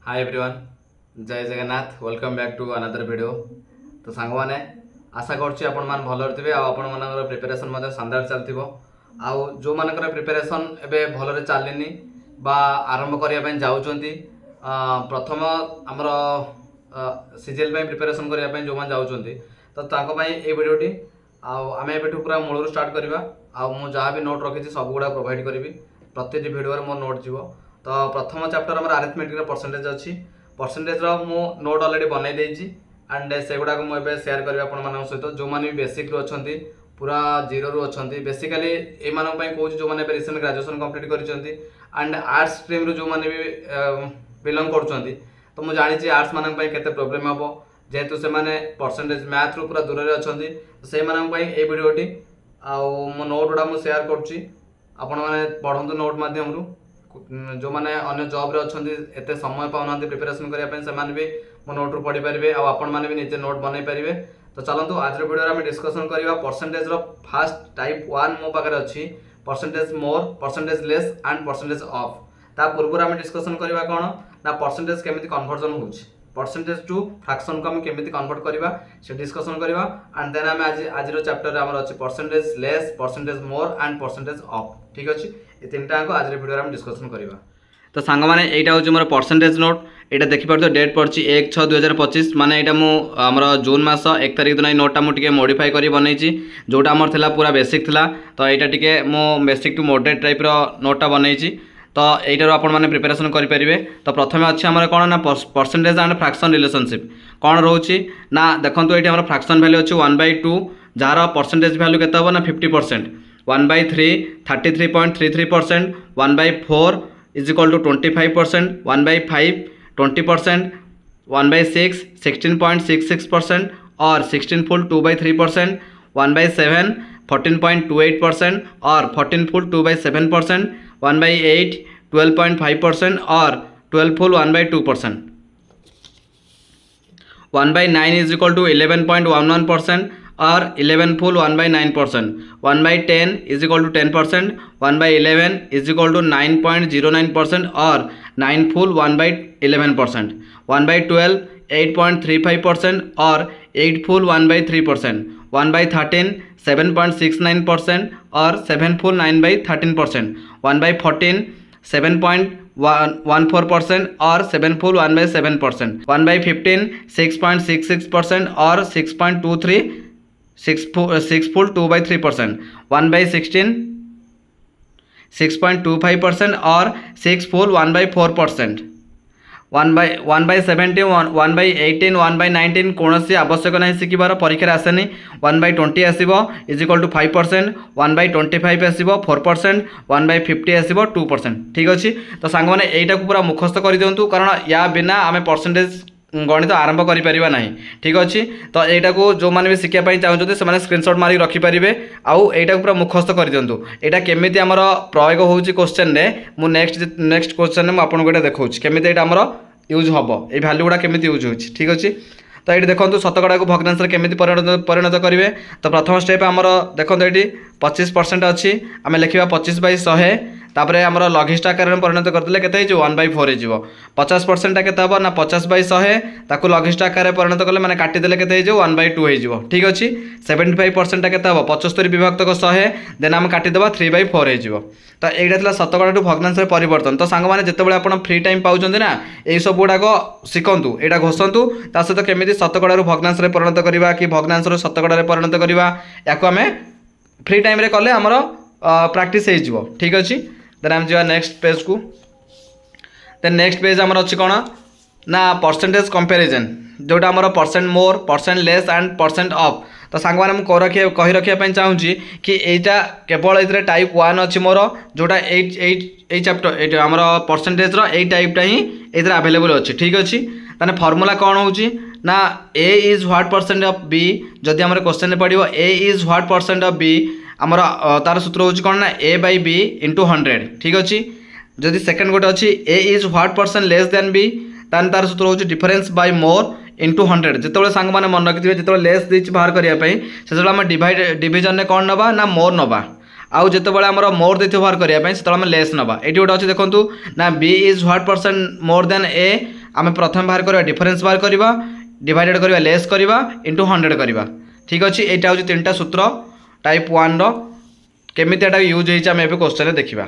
Hi everyone, Jai Jagannath. Welcome back to another video. तो song मैंने आशा करुच्ची आपण मान भल थे आपर प्रिपेरेसन शानदार चलती आउ जो मानकर प्रिपेरेसन एवं भल चलनी बा आरंभ करने जाऊँगी प्रथम आमर सीजीएल प्रिपेरेसन करने जो मैंने जाऊँगी तो ये वीडियोटी आम एबे पूरा मूल स्टार्ट करवा आउ जहाँ भी नोट रखी सब गुड़ा प्रोवाइड करी प्रति वीडियो मो नोट जीव। तो प्रथम चैप्टर आम अरिथमेटिक परसेंटेज अच्छी परसेंटेज मु नोट अलरेडी बनई देती एंड से गुड़ाक मुझे सेयार करी आपण सहित जो मैंने भी बेसिक रू अच्छा पूरा जीरो रू अच्छा बेसिकाली ये कहूँ जो मैंने रिसेंट ग्रेजुएशन कंप्लीट कर एंड आर्ट्स स्ट्रीम रू जो मैंने भी बिलंग कर तो मुझे जानी आर्ट्स मान के प्रोब्लेम हम जेहेतु से परसेंटेज मैथ रू पूरा दूर अच्छा से भिडियोटी मो नोट गुड़ा मुझे सेयार करुँची आपण मैंने पढ़ु नोट मध्यम जो मैंने अन्य जॉब रे अच्छे एत समय पाऊना प्रिपेरेसन करने से भी मो नोट रू पढ़ी पारे आपण मैंने भी निजे नोट बनई पारे। तो चलतु आज वीडियो आम डिस्कसन करवा परसेंटेज फास्ट टाइप 1 मो पाखे अच्छी percentage more percentage less and percentage of. ता पूर्व आम डिस्कसन करवा कौन ना परसेंटेज केमिति कन्वर्जन हो परसेंटेज टू फ्रैक्शन को आम केमिति कन्वर्ट करवा से डिस्कसन करवा एंड देन आम आज चैप्टर आमर अच्छे percentage less percentage more and percentage of. ठीक अच्छे ये तीन टाक आज वीडियो आम डिस्कसन करवा। तो सांग मैंने यहाँ हूँ मोर परसेंटेज नोट यहाँ देखिपे डेट पड़ी 1/6/2025 माने यहाँ आमर जून मास 1 तारिख दिन नोटा मुझे मॉडिफाई कर बनई जोटा आमर थिला पूरा बेसिक थिला तो यहाँ टी मो बेसिक टू मॉडरेट टाइप नोटा बनई तो यहीटार आपण मैंने प्रिपेरेसन करेंगे। तो प्रथम अच्छे आम कौन ना परसेंटेज एंड फ्रैक्शन रिलेशनशिप कौन रोचे ना देखो ये आम फ्रैक्शन वैल्यू अच्छे 1/2 जार परसेंटेज वैल्यू के ना 50% 1/3 33.33% 1/4 इज इक्वल टू 25% 1/5 20% 1/6 16.66% और 16 फुल 2/3% 1/7 14.28% और 14 फुल 2/7% 1/8 12.5% और 12 फुल 1/2%। 1/9 इज इक्वल टू 11.11% और 11 फुल 1/9%। 1/10 is equal to 10%। 1/11 is equal to 9.09% और 9 फुल 1/11%। 1/12 8.35% और 8 फुल 1/3%। 1/13 7.69% और 7 फुल 9/13%। 1/14 7.14% और 7 फुल 1/7%। 1/15 6.66% और 6.23 6 फुल 2/3%। 1/16 6.25% और 6 फुल 1/4%। 1/17 1/18 1/19 कौन आवश्यक ना शिखार परीक्षा आसेनी। 1/20 आसो इज इक्वल टू 5%। 1/25 आसो 4%। 1/50 आसो 2%। ठीक अच्छे तो सांग मैंने यहीटा पूरा मुखस्त कर दिंतु कारण या बिना आम परसेंटेज गणित आरंभ करें ना। ठीक अच्छे तो यहाँ को जो मैंने भी शिखापी चाहते से स्क्रीनशॉट मारिक रखिपारे आउ यहाँ पूरा मुखस्त कर दिंतु यहाँ केमी आमर प्रयोग हो क्वेश्चन मु नेक्स्ट क्वेश्चन में आपको ये देखा केमी आमर यूज हम ये भैल्यू गुड़ा केमी यूज हो। ठीक अच्छे तो ये देखो शतकड़ा को भग्नांश केमी परिणत करेंगे। तो प्रथम स्टेप आमर देखो ये 25% अच्छी आम लिखा 25/100 तापर आमर लघिष्ठ आकार में परिणत करदे के 1/4 हो। 50% के ना 50/100 ताकू लघिष्ठ आकार परिणत कले मैंने काटिदेले के 1/2 हो। ठीक अच्छे 75% के 75 विभक्त 100 देन आम काटिदेवा 3/4 हो। तो यहाँ शतकड़ा टू भग्नांश परिवर्तन। तो सांग मैंने जिते आप फ्री टाइम पाँच ना यही सब गुड़ाक शिखु यहाँ घोषंतु ता सहित केमी शतकड़ा भग्नांश परिणत करवा कि भग्नांश शतकड़ा परिणत करवा या आम फ्री टाइम रे कले आमर प्रैक्टिस हो। ठीक अच्छे देन आम जा नेक्स्ट पेज को। देन नेक्स्ट पेज आमर अच्छी कौन ना परसेंटेज कंपैरिजन जोटा आमर percent more percent less and percent of. तो सांग मैंने कही रखापी चाहूँगी कि यहाँ केवल ये टाइप 1 अच्छी मोर जोटा चैप्टर आमर परसेंटेज यही टाइपटा ही ये आवेलेबल अच्छी। ठीक अच्छे ताने फर्मूला कौन हो ना A is what percent of B जदि आम क्वेश्चन पड़ो A is what percent of B आमर तार सूत्र हूँ कौन ना A/B × 100। ठीक अच्छे जदि सेकेंड गोटे अच्छी A is what percent less than B तार सूत्र हूँ डिफरेंस बाय मोर इंटू 100। जिते सांग मैंने मन रखिए जो लेस देती बाहर करने से आम डिविजन में कौन नवा ना मोर नवा आउ जिते बड़े आमर मोर देते बाहर करने से लेस नवा। ये गोटे अच्छे देखो ना B is what percent more than A आम प्रथम बाहर करवा डिफरेन्स बाहर करवा डिवाइडेड करवा लेस करवा इंटू 100 करवा ठीक अच्छे। यहाँ हूँ 3टा सूत्र टाइप 1 केमी यूज होती आम क्वेश्चन देखा।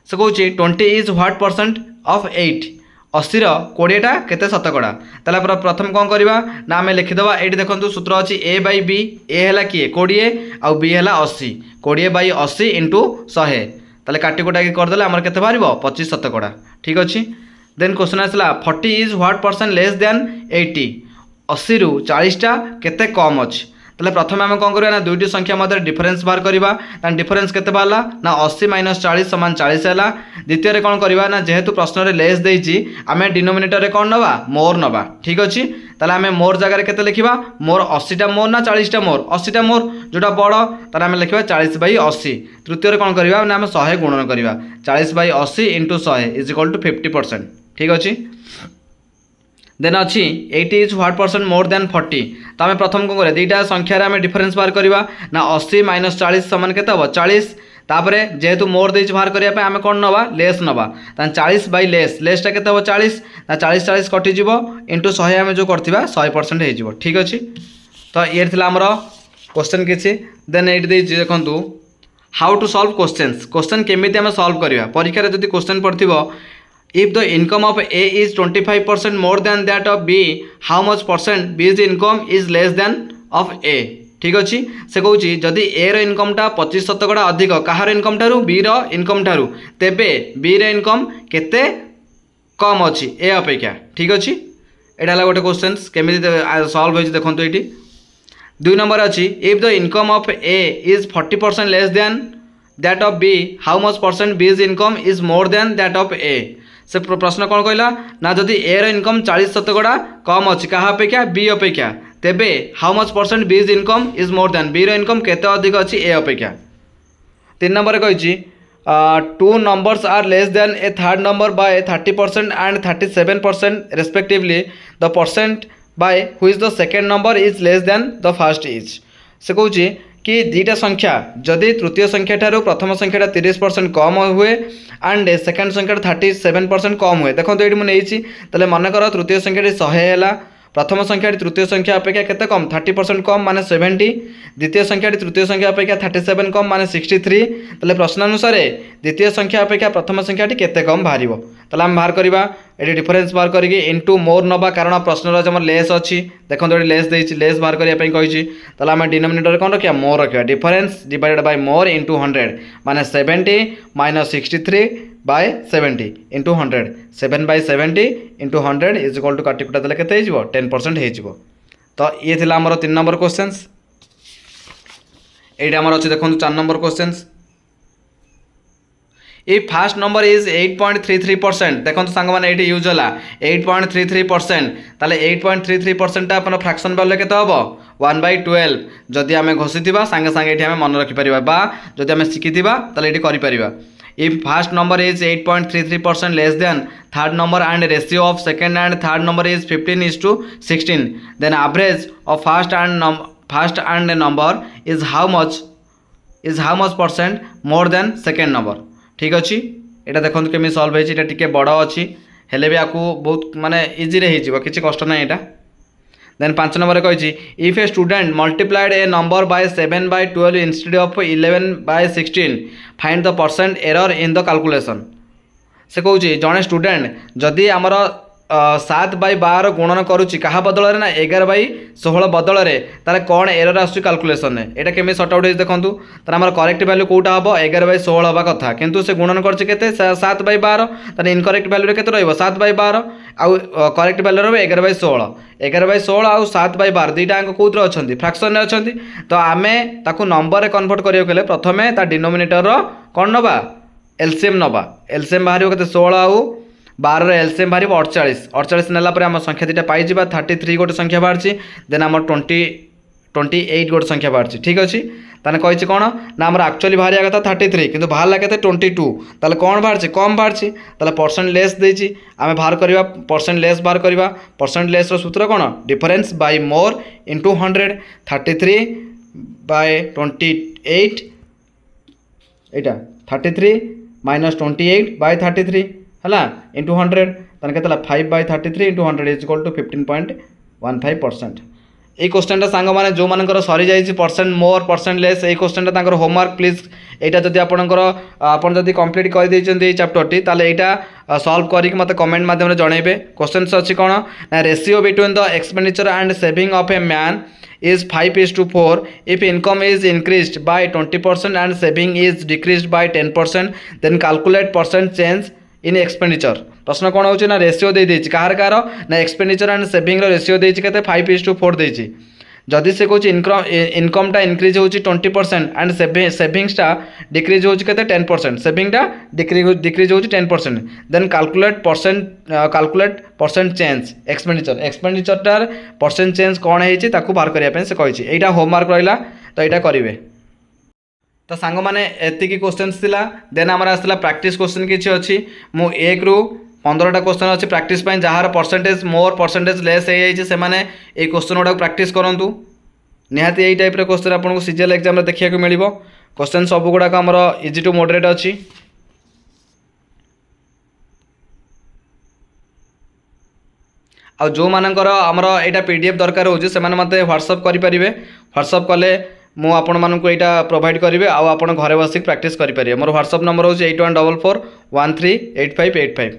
से कौन 20 इज व्हाट परसेंट ऑफ 8 80 20टा केते शतकड़ा ताला प्रथम कौन करवा ना आम लिखिदेवा ये देखो सूत्र अच्छी ए बै बी ए है किए 20 आउ बी है 80 20 बाई 80 इंटू 100 ताले काटिकुटा करदे आमर केते बाहर 25 शतकड़ा ठीक अच्छे। देन क्वेश्चन आसला 40 is what percent less then 80 80 रु 40टा केते कम अच्छी ताले प्रथम आम कौन करवा ना दुईटी संख्या मध्य डिफरेन्स बाहर करवा डिफरेन्स केते बाहरला ना 80 माइनस 40 समान 40 है। द्वितीय कौन करवा ना जेहेतु प्रश्न रे लेस देइछि आम डिनोमिनेटर रे कौन नवा मोर नवा ठीक अच्छे। ताले आम मोर जगह केते लिखिबा मोर 80टा मोर ना 40टा मोर 80टा मोर जोटा बड़ ताले आम लिखिबा 40 बाई 80। तृतीय कौन करवा ना आम 100 गुणन करवा 40 by 80 into 100 is equal to 50% ठीक अच्छे। देन अच्छी 80 is what percent more than 40 तो आम प्रथम कौन करें दुईटा संख्यार आम डिफरेन्स बाहर करवा ना 80 माइनस 40 समान के 40 तापर जेहेतु मोर देज बाहर करने आम कौन नवा लेस नवा 40 बाई लेसटा के 40 ना 40 40 कटिज इंटू 100 आम जो करवा 100% हो ठीक अच्छे। तो ये थी आमर क्वेश्चन किसी। देन ये देखूँ हाउ टू सॉल्व क्वेश्चन केमी आम सॉल्व करवा परीक्षा जब क्वेश्चन पड़ो if the income of A is 25% more than that of B how much percent B's income is less than of A ठीक अच्छे। से कौन जदि ए रो इनकमटा 25 शतकड़ा अधिक कहार इनकम ठारू बी रो इनकम ठारू तेबे बी रो इनकम केते कम अच्छी ए अपेक्षा ठीक अच्छे। यहाँ गोटे क्वेश्चन केमी सॉल्व हो देखो ये 2 नंबर अच्छी if the income of A is 40% less than that of B how much percent B's income is more than that of A. से प्रश्न कौन कहला ना जदि ए रो इनकम 40 शतकड़ा कम अच्छी क्या अपेक्षा बी अपेक्षा तेबे how much percent B's income is more than B रो इनकम केते अधिक अच्छी ए अपेक्षा। 3 नंबर कही 2 numbers are less than a third number by 30% and 37% respectively the percent by which the second number is less than the first is। से कौन कि दुईटा संख्या जदि तृतीय संख्या ठारू प्रथम संख्याटा 30% कम हुए एंड सेकेंड संख्याटा 37% कम हुए देखो ये मुझे मनकर तृतीय संख्याटी 100 है प्रथम संख्याटी तृतीय संख्या अपेक्षा केते कम 30% कम माने 70 द्वितीय संख्याटी तृतीय संख्या अपेक्षा 37 कम माने 63 ताले प्रश्नानुसार द्वितीय संख्या अपेक्षा प्रथम संख्याटी केते कम बाहर ताले आम बाहर करवा ये डिफरेन्स बाहर करके इंटू मोर नवा कारण प्रश्न आम लेस अच्छी देखो ये लेस देती लेस बाहर करने कही ताले आम डिनोमिनेटर कौन रखा मोर रखा difference divided by more into 100 माने 70 minus 63 by 70 into 100 7 by 70 into 100 is equal to काटिकुटा देले केते 10% हो। तो ये थिला हमर 3 नंबर क्वेश्चंस। एटा हमर अछि देखो 4 number questions if first number is 8.33% देखो सांग मैंने ये यूज है 8.33% ताले 8.33% अपन फ्रैक्शन वैल्यू केते हबो 1/12 जदि आम घोषी सांगे सांगे ये मन रखिपर बा जदि आम शिखिथिबा ताले ये करि परिबा। if first number is 8.33% less than third number and ratio of second and third number is 15:16 then average of first and number is how much percent more than second number ठीक अच्छी। यहाँ देखो केमी सल्व होती टे बड़ अच्छी हेले भी आपको बहुत माने इजी रे हो किसी कष्ट ना यहाँ। देन 5 नंबर कही if a student multiplied A number by 7/12 instead of 11/16 find the percent error in the calculation. से कौन जड़े स्टूडेंट जदि आमर 7/12 गुणन करुच्ची क्या बदल ना 11/16 बदल ताले कौन एरर आस कैलकुलेशन यहाँ केमी सर्ट आउट देखूँ तार आम करेक्ट वैल्यू कौटा हम 11/16 हवा कथा किंतु से गुणन कर 7/12 तार इनकरेक्ट वैल्यू केते रहिबो 7/12 आउ करेक्ट वैल्यू रहिबो 11/16 11/16 आउ 7/12 दुईटा कौन अच्छा फ्रैक्शन में अच्छा तो आम ताकू नंबर कन्वर्ट करें प्रथमे ता डिनोमिनेटर कौन नवा एलसीएम नवा एलसीएम बाहर के 16 आउ 12 एलसीएम बाहर 48 नाला आम संख्या दुटा पाई 33 गोटे संख्या बाहर देन आम 28 गोटे संख्या बाहर ठीक अच्छे। ताने कही कौन ना आम एक्चुअली बाहर कथा 33 किंतु बाहर के 22 ताले कौन बाहर कम बाहर ताले परसेंट लेस देती आम बाहर करवा परसेंट लेस बाहर करवा परसेंट लेस सूत्र कौन difference bye more into 100 33 bye 28 यहाँ 33 माइनस 28 बाय 33 है इंटू 100 ताने केतला 5/33 इंटू 100 इज इक्वल टू 15.15%। এই কোশ্চেনটা সাংগমানে যে মানকর সরি যাইছি % মোর % লেস এই কোশ্চেনটা তাঙ্কর হোমওয়ার্ক প্লিজ এইটা যদি আপনার আপনার যদি কমপ্লিট করে দিয়েছেন এই চ্যাপ্টরটি তাহলে এইটা সলভ করিকি মতো কমেন্ট মাধ্যমে জনাইবে। কোশ্চেন্স অছি কোণ না ratio between the এক্সপেন্ডিচর and saving of a man is 5:4 if income is increased by 20% and saving is decreased by 10%, then calculate percent change in expenditure। प्रश्न कौन हो ना रेसीओ दे देछि कार कार ना एक्सपेंडिचर एंड सेविंग रो रेसीओ देछि केते 5:4 देछि। जदि से कहूँ इनकमटा इनक्रिज हो 20% एंड सेविंग्सटा डिक्रिज हो 10%, सेविंगटा डिक्रिज हो 10%, देन कैलकुलेट परसेंट चेंज एक्सपेंडिचरटार परसेंट चेंज कौन है बाहर करने से कही यहाँ होमवर्क रहा तो यहाँ करेंगे। तो सांग मैंने एतिकी क्वेश्चन थिला। देन आमर आसला प्रैक्टिस क्वेश्चन किसी अच्छी मु 1 ରୁ 15टा क्वेश्चन अच्छी प्रैक्टिस जार परसेंटेज मोर परसेंटेज लेस हो से क्वेश्चन गुड़ा प्रैक्टिस करूँ निहाती यही टाइप क्वेश्चन आपको सीजीएल एग्जाम देखा मिल क्वेश्चन सब गुड़ाक आमर इजी टू मॉडरेट अच्छी। आ जो मानकर आमर यहाँ पीडीएफ दरकार हो मत व्हाट्सअप करेंगे। व्हाट्सअप कले मु आपण मानक यहाँ प्रोवाइड करेंगे आप घरे बसिक प्रैक्टिस करेंगे। मोर व्हाट्सअप नंबर हो 8144138585।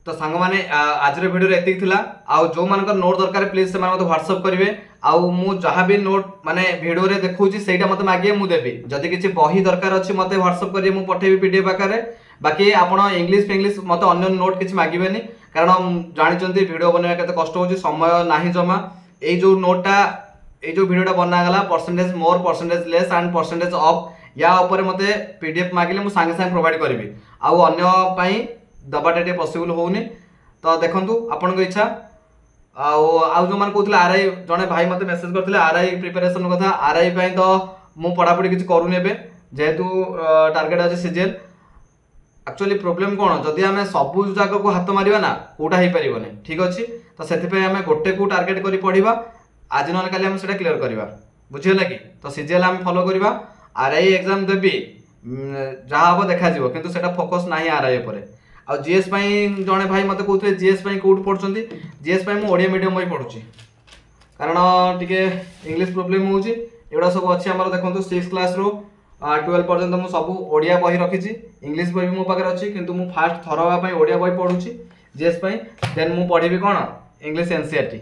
तो सांग मैंने आज वीडियो एति थिला। आउ जो मानक नोट दरकार प्लीज से मत व्हाट्सअप करेंगे। आउ मु जहाँ भी नोट माने वीडियो रे देखौची सेटा मत मागे मु देबी। जदि किछि बही दरकार अछि मत व्हाट्सअप करिए मु पठेबी पीडीएफ आकारे। बाकी आपण इंग्लिश मत अन्य नोट किछि मागिबेनी कारण जानिचंती वीडियो बनवा केते कष्ट होची समय नाही जमा। ए जो नोटटा ए जो वीडियोटा बना गला percentage more percentage less and percentage of या ऊपर मते पीडीएफ मागिले मु संगे संगे प्रोवाइड करिवि। आउ अन्य पई दबाटा टे पॉसिबल होउनी तो देखंतु आपन को इच्छा। आउ जो मान कहउतले आरआई जने भाई मते मेसेज करथिले आरआई प्रिपरेशन कथा आरआई पई तो मु पढापढी किछि करूनी एबे जेहेतु टार्गेट अछि सीजीएल। एक्चुअली प्रॉब्लम कोन जदि हमें सब जगह को हाथ मारिबा ना कोटा हे परिबने ठीक अछि। तो सेति पे हमें गोटे को टार्गेट करी पढिबा आज न काली हम सेटा क्लियर करबा बुझियला कि। तो सीजीएल हम फॉलो करबा आरआई एग्जाम देबी जहा हो देखा जिवो किंतु सेटा फोकस नाही आरआई ऊपर। आ जीएस पई जने भाई मते कहउतले जीएस पई कोड पढछंती जीएस पई मु ओडिया मीडियम पई पढुची कारण टिके इंग्लिश प्रॉब्लम होउची। एडा सब अछि हमर देखंतु 6 क्लास रो 12 पर्यंत मु सब ओडिया बही रखिची इंग्लिश बही भी मो पाखे अछि किंतु मु फास्ट थरवा पई ओडिया बही पढुची जीएस पई। देन मु पढिबी कोन इंग्लिश एनसीईआरटी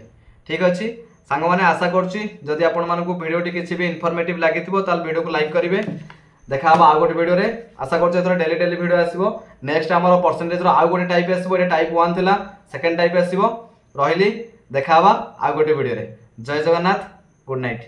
ठीक अछि। सांग माने आशा करछि जदि आपण मानकु वीडियो टी किछि भी इन्फॉर्मेटिव लागिथिबो ताल वीडियो को लाइक करिवे। देखा हम आउ गोटे वीडियो रे आशा करछि एथरा डेली वीडियो आसीबो। नेक्स्ट हमर परसेंटेज रो आउ गोटे टाइप आसीबो ए टाइप 1 थिला सेकंड टाइप आसीबो रहिली देखा आउ गोटे वीडियो रे। जय जगन्नाथ गुड नाइट।